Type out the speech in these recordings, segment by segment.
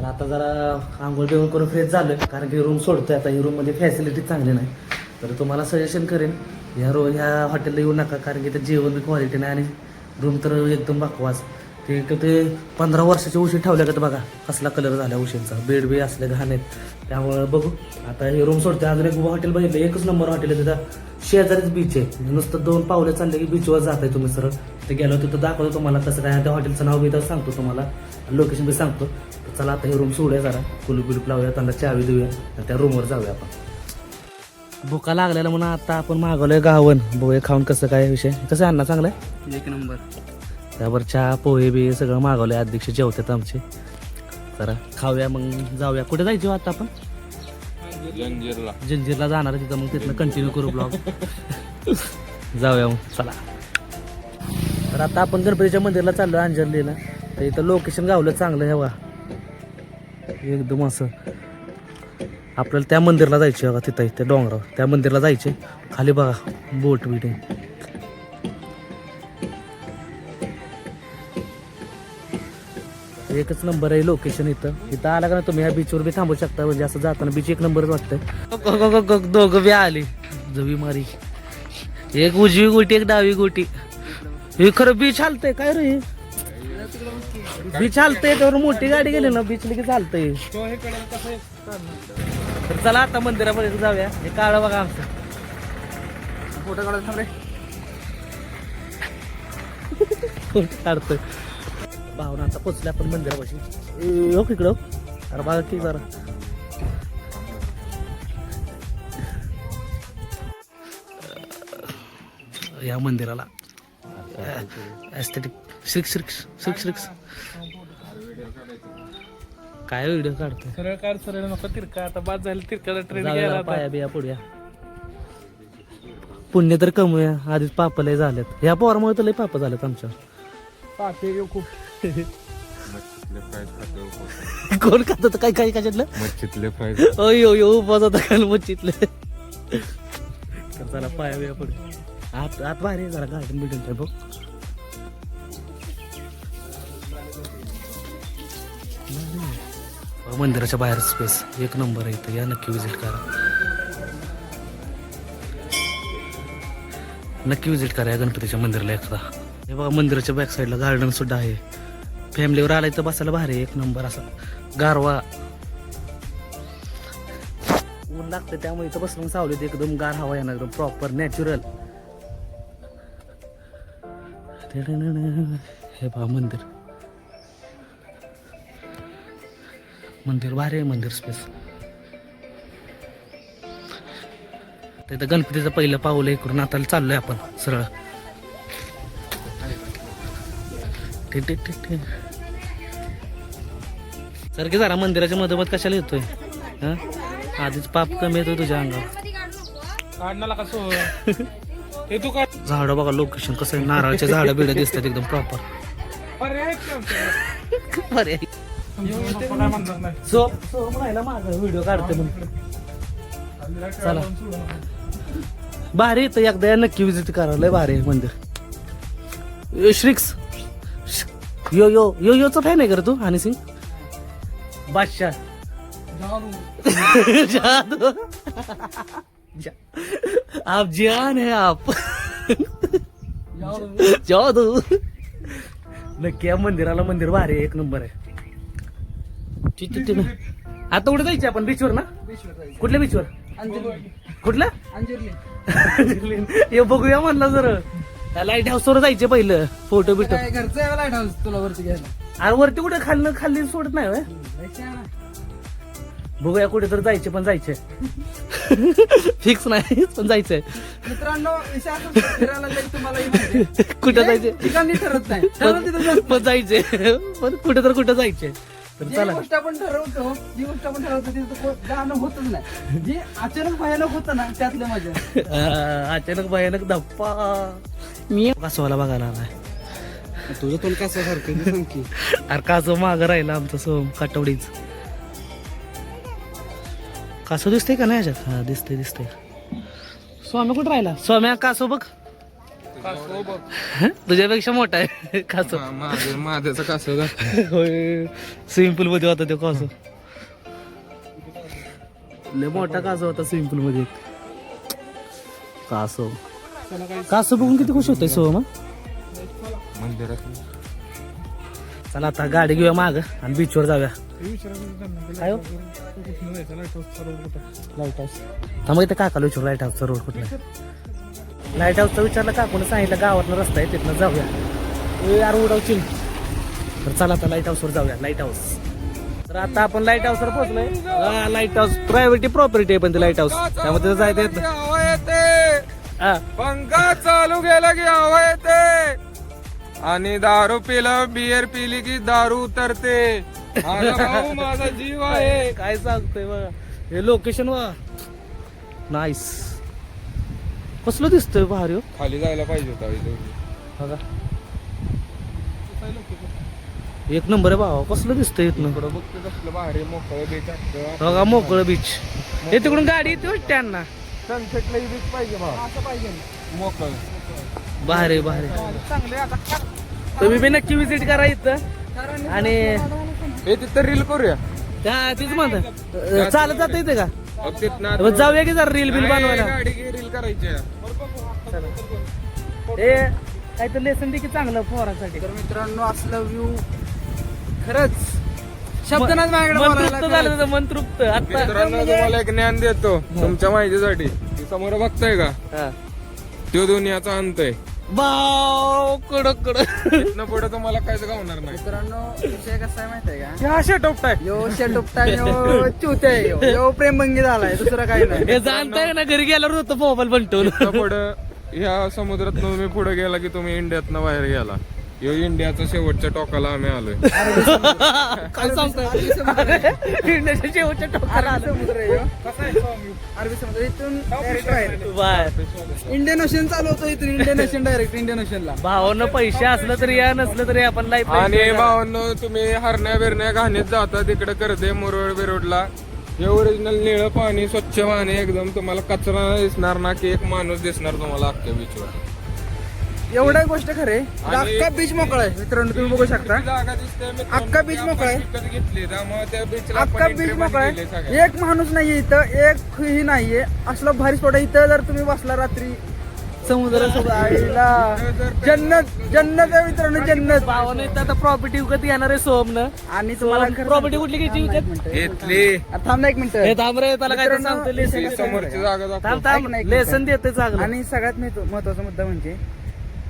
आणि आता जरा आंघोळ बिंघोळ करून फ्रेश झालं, कारण की रूम सोडतोय आता. ही रूममध्ये फॅसिलिटी चांगली नाही, तर तुम्हाला सजेशन करेन ह्या हॉटेलला येऊ नका, कारण की ते जेवण क्वालिटी नाही आणि रूम तर एकदम बकवास. ते 15 वर्षाचे उशी ठेवल्या का बघा कसला कलर झाला उशींचा, बेड बी असले घाण आहेत. त्यामुळे बघू आता हे रूम सोडते. अजून एक हॉटेल बघितलं, एकच नंबर हॉटेल आहे तिथं, शेजारीच बीच आहे. नुसतं 2 पावले चालले की बीचवर जाताय तुम्ही सरळ. तिथे गेलो तिथं दाखवतो तुम्हाला कसं काय, त्या हॉटेलचं नाव बी तर सांगतो तुम्हाला, लोकेशन बी सांगतो. तर चला आता हे रूम सोडूया, जरा कुलूप बिलूप लावूया, त्यांना चावी देऊया आणि त्या रूमवर जाऊया आपण. भुका लागलेला म्हणून आता आपण मागवलंय गावन. बघूया खाऊन कसं काय विषय. कसं अण्णा चांगलं आहे? एक नंबर. त्यावर चहा पोहे बी सगळं मागवलंय. अध्यक्ष जेवतात आमचे. जरा खाऊया मग जाऊया. कुठे जायचं आता आपण? जंजीरला जाणार आहे. तिथं मग तिथनं कंटिन्यू करू ब्लॉग. जाऊया मग चला. तर आता आपण गणपतीच्या मंदिरला चाललो अंजर्लीला. तर इथं लोकेशन गावलं चांगलं आहे बघा, एकदम असं. आपल्याला त्या मंदिरला जायचे बघा, तिथं त्या डोंगरावर त्या मंदिरला जायचे. खाली बघा बोट बीट आहे. एकच नंबर आहे लोकेशन. इथं आला का ना तुम्ही, ह्या बीचवर बी थांबू शकता. म्हणजे असं जाताना बीच एक नंबरच वाटतंय. दोघं बी आली जवी मारी, एक उजवी गोटी एक डावी गोटी. हे खरं बीच हालतंय काय रे, बीच हालतंय. त्यावर मोठी गाडी गेली ना बीच लगे चालतंय. तर चला आता मंदिरापर्यंत जाऊया. हे काढा बघा आमचं फोटो काढायला थांबले. फोटो काढतोय. भावना आता पोचले आपण मंदिरापाशी. हो इकडं, अरे बघा की जरा या मंदिराला एस्थेटिक श्रिक्स काय व्हिडिओ काढतोय. सरळ काढ, सरळ नको तिरका. आता बाद झालं तिरका ट्रेन गेला. पाया बिया पुढ्या. पुण्य तर कमूया, आधीच पाप लय झालेत. ह्या पोरामुळे तर लय पाप झालेत आमच्या. पापे खूप. कोण खात होतं काय काय कशातलं मच्छीतले फ्राईज. अयो उपास होता काल मच्छीतले. तर चला पाया बिया पुढे. आत बाहेर जरा गार्डन बिल्डन आहे बघ. मंदिराच्या बाहेर स्पेस एक नंबर आहे इथं. या नक्की विजिट करा, नक्की विजिट करा या गणपतीच्या मंदिराला एकदा. हे बघा मंदिराच्या बॅक साईडला गार्डन सुद्धा आहे. फॅमिलीवर आलाय तर बसायला भारी एक नंबर. असा गारवा ऊन लागतं त्यामुळे इथं बसून सावलीत एकदम गार हवा येणार, एकदम प्रॉपर नॅचरल. हे बघा मंदिर भारी आहे. मंदिर स्पेस. तिथं गणपतीचं पहिलं पाऊल इकडून आता चाललोय आपण सरळ. सर की जरा मंदिराच्या मधोमध कशाला येतोय? आधीच पाप कमी येतोय तुझ्या अंगावर. झाडं बघा लोकेशन कसं आहे. नारळाचे झाडं बिडं दिसतात एकदम प्रॉपर. माझा व्हिडिओ काढते म्हणून. चला भारी येतं, एकदा या नक्की विजिट करा. लय भारी आहे मंदिर. श्रिक्स योचा फॅन आहे का तू? हनी सिंग बादशाह जादू. आप जान है आप. जादू. नक्की या मंदिराला. मंदिर भारी आहे एक नंबर आहे. आता कुठे जायचं आपण? बीचवर ना? कुठल्या बीचवर? कुठल्या? हे बघूया म्हणलं जर लाईट हाऊस वर जायचे पहिलं. फोटो बिटो घरचं लाईट हाऊस तुला वरती घ्यायला. अरे वरती कुठे खाली सोडत नाही व्हय? बघूया कुठे तर जायचे, पण जायचे फिक्स नाही पण जायचंय. मित्रांनो फिरायला तुम्हाला कुठं जायचे ठिकाणी ठरत नाही, पण जायचे. पण कुठं जायचे. तर जी चला गोष्ट आपण ठरवतो तिथं जाणं होतच नाही. जे अचानक भयानक होतं ना त्यातलं मजा. अचानक भयानक धप्पा. मी कासवाला बघायला आलाय. तुझं तोंड कसं सारखं सांग की. अरे कासव मागं राहिला आमचं सोम काटवडीच. कासव दिसतंय का नाही ह्याच्यात? हा दिसतंय. स्वाम्या कुठं राहिला? स्वाम्या कासव बघ. तुझ्यापेक्षा मोठा आहे कासव. माझ्याचा कासव होय स्विमिंग पूल मध्ये होता तो कासव. लय मोठा कासव होता स्विमिंग पूल मध्ये. कासव कासव बघून किती खुश होतोय सोहम. मंदिरात चला आता गाडी घेऊया माग आणि बीचवर जाऊया. काय हो? Light house. थांबा इथे काकाला विचारू लाईट हाऊसचा रोड कुठला आहे. लाईट हाऊसचा विचारलं काकून सांगितलं गावातनं रस्ता आहे तिथनं जाऊया. यार उडवशील तर चला आता लाईट हाऊसवर जाऊया. Light house. तर आता आपण लाईट हाऊसवर पोहोचलोय. लाईट हाऊस प्रायव्हेट प्रॉपर्टी आहे पण ते लाईट हाऊस त्यामध्ये जायचं येत नाही. हवा येते पंखा चालू गेला की हवा येते आणि दारू पिलं बियर पिली की दारू उतरते. माझा भाऊ माझा जीव आहे. काय सांगतोय बघा हे लोकेशन वा नाईस. कसलं दिसतंय भारी हो. खाली जायला पाहिजे होता इथे. बघा एक नंबर आहे भावा. कसलं दिसतंय इथनं. बघ कसलं भारी मोकळं बीच असतं. बघा मोकळं बीच. हे तिकडून गाडी येते वाटते त्यांना. सनसेटला बीच पाहिजे भाऊ. असं पाहिजे मोकळं भारी भारी. चांगले. आता तुम्ही बी नक्की विजिट करा इथं. आणि हे तिथं रील करूया. त्या तीच म्हणत चालत जाता येते का. तिथनं जाऊया की जरा रील बिल बनवायला. गाडी रील करायची. हे काय तर लेसन दे की चांगलं पोरांसाठी. तर मित्रांनो असलं व्ह्यू खरंच शब्द नाही माझ्याकडे मन बोलायला. तृप्त झालं त्याचं मन तृप्त. आता मित्रांनो तुम्हाला एक ज्ञान देतो तुमच्या माहितीसाठी. ती समोर बघताय का हा. तो दुनियाचा अंत आहे. बाव कडक कडक. इथनं पुढे तुम्हाला काहीच गावणार नाही. मित्रांनो विषय कसा आहे माहितीये का. हे अशा टोपटाय. यो शेटुपटा यो चुते यो प्रेमभंगी झालाय दुसरं काही नाही. हे जाणताय ना घरी गेल्यावर होतं मोबाईल बनटून. पुढे ह्या समुद्रात तुम्ही पुढे गेला की तुम्ही इंडियातनं बाहेर गेला. यो इंडियाच्या शेवटच्या टोकाला आम्ही आलोय. काय सांगतोय इंडियाच्या शेवटच्या टोकाला अरबी आलं. समुद्र आहे ह्यो. अरबी समुद्र इथून direct बाहेर. बाय इंडियन ओशन चालू होतं इथून. इंडियन ओशन डायरेक्ट इंडियन ओशनला. भावानं पैसे असलं तरी या नसलं तरी आपण लाईफ. आणि भावांनो तुम्ही हरण्या बिरण्या घाणीत जाता तिकडे करते मुरवड बिरोडला. हे ओरिजिनल निळं पाणी स्वच्छ पाणी एकदम. तुम्हाला कचरा नाही दिसणार ना की एक माणूस दिसणार तुम्हाला अख्ख्या बीचवर. एवढ्या गोष्ट खरे. आणि- अख्खा बीच मोकळा आहे मित्रांनो तुम्ही बघू शकता. जागा दिसते मित्रांनो. अख्खा बीच ती मोकळा आहे. आपण विकत घेतली त्यामुळे त्या बीचला अख्खा आपण बीच entry मोकळा दिली आहे. सगळ्या. एक माणूस नाहीये इथं. एक ही नाहीये. असला भारी स्पॉट आहे इथं. जर तुम्ही बसला रात्री समुद्र आईला जन्नत जन्नत आहे मित्रांनो जन्नत. भावानं इथं आता प्रॉपर्टी विकत येणार आहे सोमनं. आणि तुम्हाला खरं प्रॉपर्टी सांगतो- कुठली घ्यायची थांब ना एक विकत. मिनिटं. घेतली थांब ना एक मिनिट. हे थांब रे त्याला काय तर मित्रांनो, सांगतो लेसन. ती समोरची जागा दाखव. थांब थांब ऐक ना, एक लेसन मिनिट. देते चांगलं. आणि सगळ्यात महत्वाचा मुद्दा म्हणजे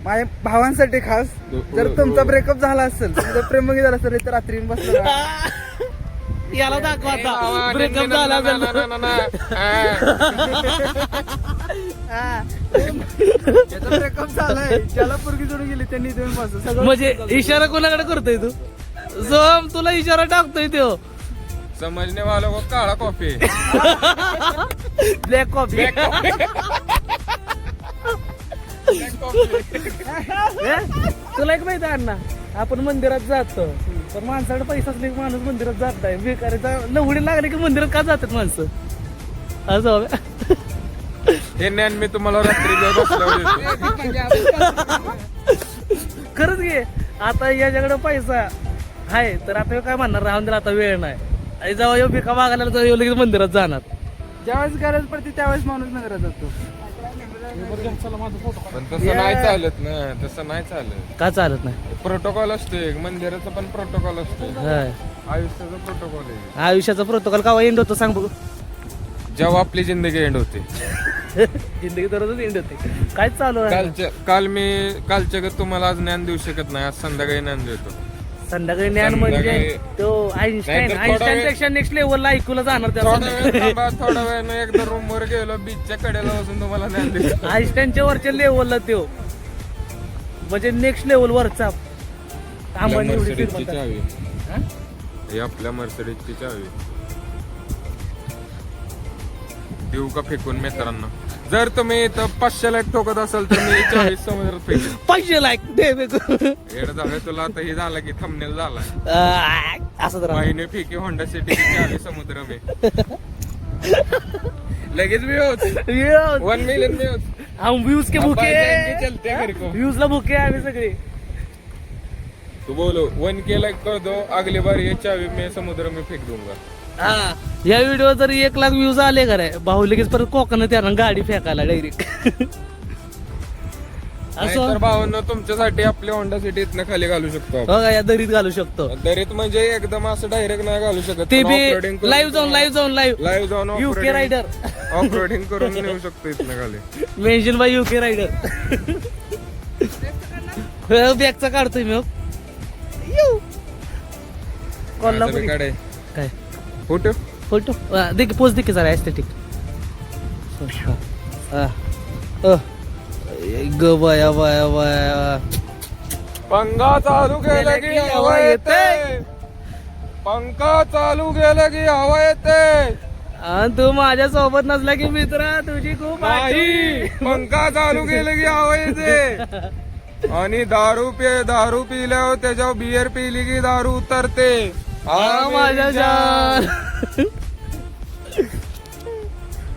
माझ्या भावांसाठी खास जर तुमचा ब्रेकअप झाला असेल जर प्रेमभंगी झाला असेल तर रात्री येऊन बसलो का? याला दाखव आता ब्रेकअप झाला असेल तर. त्याचा ब्रेकअप झालाय ज्याला पोरगी जोडून गेली त्यांनी इथून बसलो सगळं. म्हणजे इशारा कोणाकडे करतोय तू. सोम तुला इशारा टाकतोय तो. समजणे वाला को काळा कॉफी. Black coffee. तुला एक माहिती आहे अण्णा आपण मंदिरात जातो तर माणसाकडे पैसा असले की माणूस मंदिरात जात आहे. बेकारीचा लवडी लागले की मंदिरात का जातात माणसं असं हवं. हे ज्ञान मी तुम्हाला रात्री बसल्यावर देतो. खरंच घे आता याच्याकडे पैसा आहे तर आता ह्यो काय म्हणणार राहून दिला आता वेळ नाही. आणि जेव्हा येऊ भिका मागायला तर ह्यो लगेच मंदिरात जाणार. ज्यावेळेस गरज पडते त्यावेळेस माणूस मंदिरात जातो. पण तसं नाही चालत ना. तसं नाही चालत. का चालत नाही. प्रोटोकॉल असतो एक मंदिराचा पण प्रोटोकॉल असतो. हाय. आयुष्याचा प्रोटोकॉल आहे. आयुष्याचा प्रोटोकॉल का एंड होतो सांग बघू. जेव्हा आपली जिंदगी एंड होते. जिंदगी दररोजच एंड होते. काय चालू आहे. कालच्या तुम्हाला आज ज्ञान देऊ शकत नाही. आज संध्याकाळी ज्ञान देतो. संध्याकाळी ज्ञान म्हणजे संध्याकाळी- तो आईन्स्टाईन नाहीतर थोडा आईन्स्टाईन वेळ- पेक्षा नेक्स्ट लेवलला ऐकूला जाणार त्या थोडा वेळ संध्याकाळी. थांबा. थोडा वेळ एकदा रूम वर गेलो बीचच्या कडेला बसून तुम्हाला ज्ञान देतो. आईन्स्टाईनच्या वरच्या लेवलला तो म्हणजे नेक्स्ट लेवल वरचा अंबानी एवढी मर्सिडीजची श्रीमंत. चावी. हा? ही आपल्या मर्सिडीजची चावी. देऊ का फेकून मित्रांनो. जर तुम्ही इथं 500 लाख ठोकत असाल तर मी 40 समुद्रात फेकेन. पैसे लायक दे बे तू. येडं झालं तुला आता हे झालं की थंबनेल झाला. असं तर वाहिनी फेकी होंडा सिटी चावी समुद्र में. लगेच व्ह्यूज 1 मिलियन व्ह्यूज. हम व्यूज के भूखे जाएंगे, चलते हैं घर को. व्यूज ला भूखे आहे आम्ही सगळे. तू बोलो 1K लाइक कर दो, अगली बार ये चाबी मैं समुद्र में फेक दूंगा. हा या व्हिडिओ जर 1 लाख व्ह्यूज आले का रे भाऊ लगेच परत कोकणात त्यांना गाडी फेकायला डायरेक्ट. तर असं भावांनो तुमच्यासाठी आपली होंडा सिटी इथनं खाली घालू शकतो आपण. बघा या दरीत घालू शकतो. दरीत म्हणजे एकदम असं डायरेक्ट नाही घालू शकत. ते बी लाईव्ह जाऊन लाईव्ह जाऊन युके रायडर ऑफ रोडिंग करून नेऊ शकतो इथनं खाली. Mention by UK rider. बॅगचा काढतोय मी. कोल्हापुरी काढाय काय फोटो. फोटो दे की पोच दे की जरा एस्थेटिक. ग बाया बाया बाया. पंखा चालू केलं की हवा येते. पंखा चालू केलं की हवा येते. आणि तू माझ्या सोबत नसला की मित्रा तुझी खूप नाही पंखा चालू केलं की हवा येते. आणि दारू पिल्यावर त्याच्यावर बियर पिली की दारू उतरते. माझ्या जान.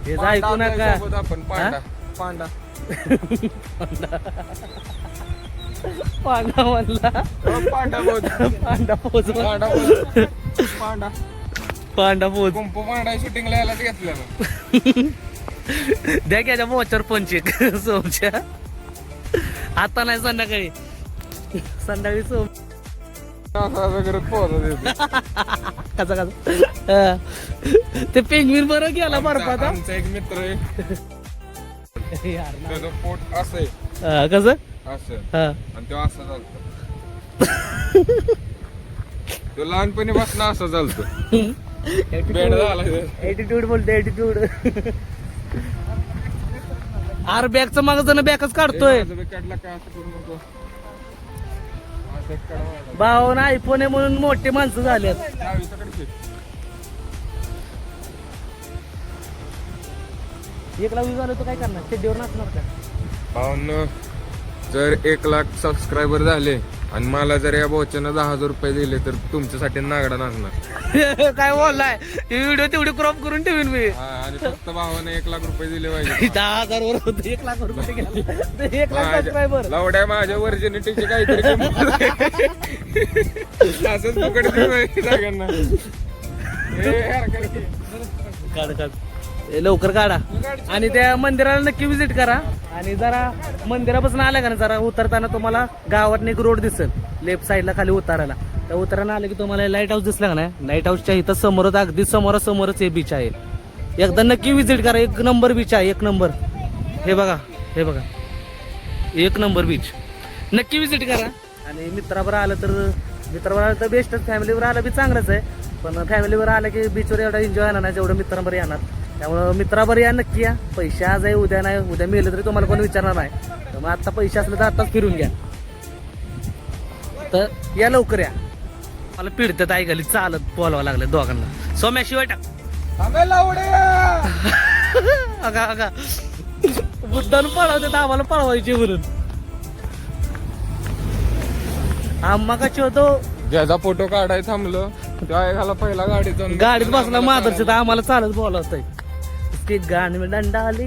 हे ऐकू नका. आपण पांडा पांडा पांडा म्हणला. पांडा बोल. पांडा पोच. पांडा बोल. पांडा पांडा पोच. कुंपू पांडा शूटिंगला यायलाच घेतलेलं. द्या की याच्या मोचर पंचिक सोमच्या. आता नाही संध्याकाळी. संध्याकाळी सोम असं करत पोहत येते. कसा कसा ते पेंगवीन बरं गेला बर्फात. आमचा एक मित्र आहे त्याचं पोट असं आहे कसं असं हा आणि तो असं चालतो. तो लहानपणी बसणं असं चालतो. बेड झाला ऍटिट्यूड बोलते ऍटिट्यूड. आर बॅगचा माग जण बॅगच काढतोय. काढला काय असं करू नको. असं काढवा. भावना आयफोन आहे म्हणून मोठे माणसं झाल्यात. चावीचं कडे. 1 लाख व्ह्यूज आलं तर काय करणार शेड्डीवर नाचणार का. भावांनो जर 1 लाख सबस्क्रायबर झाले आणि मला जर या भाऊच्यानं 10,000 रुपये दिले तर तुमच्यासाठी नागडा नाचणार. काय बोललाय व्हिडिओ तेवढी क्रॉप करून ठेवीन मी. आणि फक्त भावानं 1 लाख रुपये दिले पाहिजे. 10,000 वर होतं 1 लाख रुपये गेला. 1 लाख सबस्क्रायबर. लावड्या माझ्या व्हर्जिनिटीची काहीतरी किंमत. असंच फुकट दिलं सगळ्यांना. काढ काढ लवकर काढा. आणि त्या मंदिराला नक्की विजिट करा. आणि जरा मंदिरापासून आल्या का ना जरा उतरताना तुम्हाला गावात एक रोड दिसेल लेफ्ट साईडला खाली उतारायला. त्या उतरायला आलं की तुम्हाला लाईट हाऊस दिसला का नाही. लाईट हाऊसच्या इथं समोरच अगदी समोरासमोरच हे बीच आहे. एकदा नक्की विजिट करा. 1 नंबर बीच आहे. 1 नंबर. हे बघा 1 नंबर बीच. नक्की विजिट करा. आणि मित्रावर आलं तर बेस्टच. फॅमिलीवर आलं बी चांगलंच आहे. पण फॅमिलीवर आलं की बीचवर एवढा एन्जॉय येणार नाही जेवढं मित्रांवर येणार. त्यामुळं मित्राबर या नक्की या. पैसे आज आहे उद्या नाही. उद्या मिळलं तरी तुम्हाला कोणी विचारणार नाही. तर मग आता पैसे असले तर आताच फिरून घ्या. तर या लवकर या. मला पिढत्यात ऐकायला चालत बोलावं लागलं दोघांना. सोम्या शिवाय टाक. अगा बुद्धानं पळवतात आम्हाला पळवायचे म्हणून. आम्हा कशी होतो ज्याचा फोटो काढाय थांबलं त्या एकाला पहिला गाडीत जाऊन गाडीत बसला माधरचे तर आम्हाला चालत बोलावतंय. इसकी गाडी में डंडा आले.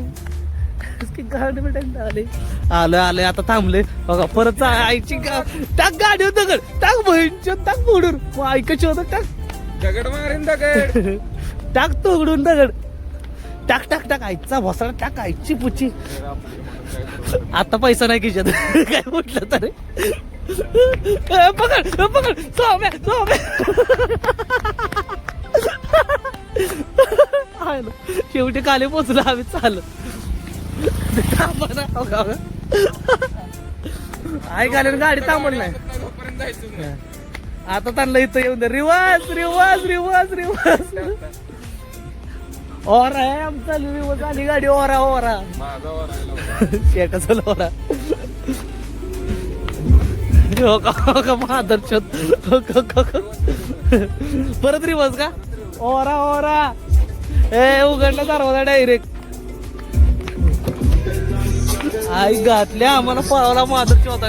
इसकी गाडी में डंडा आले. आलं आता थांबले बघा. परत आईची टाक गाडी होत दगड टाक बहिणच्या टाक फोडून. ऐकायची होतं टाक दगड मारीन दगड. टाक तोडून दगड. टाक टाक टाक आईचा भोसडा टाक. आईची पुची. आता पैसा नाही खिशात. काय म्हटलं तरी पकड पकड सोम्या शेवटी खाली पोचलो आम्ही चालत. आई घालून गाडी थांबल नाही. आता त्यांना इथं येऊन दे. Reverse reverse reverse reverse. ओरा आहे आमचा रिवर्स आली गाडी. ओरा ओरा शेटाचा लोरा. परत रिवर्स का. ओरा ओरा ए उघडला दरवाजा डायरेक्ट. आई घातल्या आम्हाला पळवला माधरच्या होता.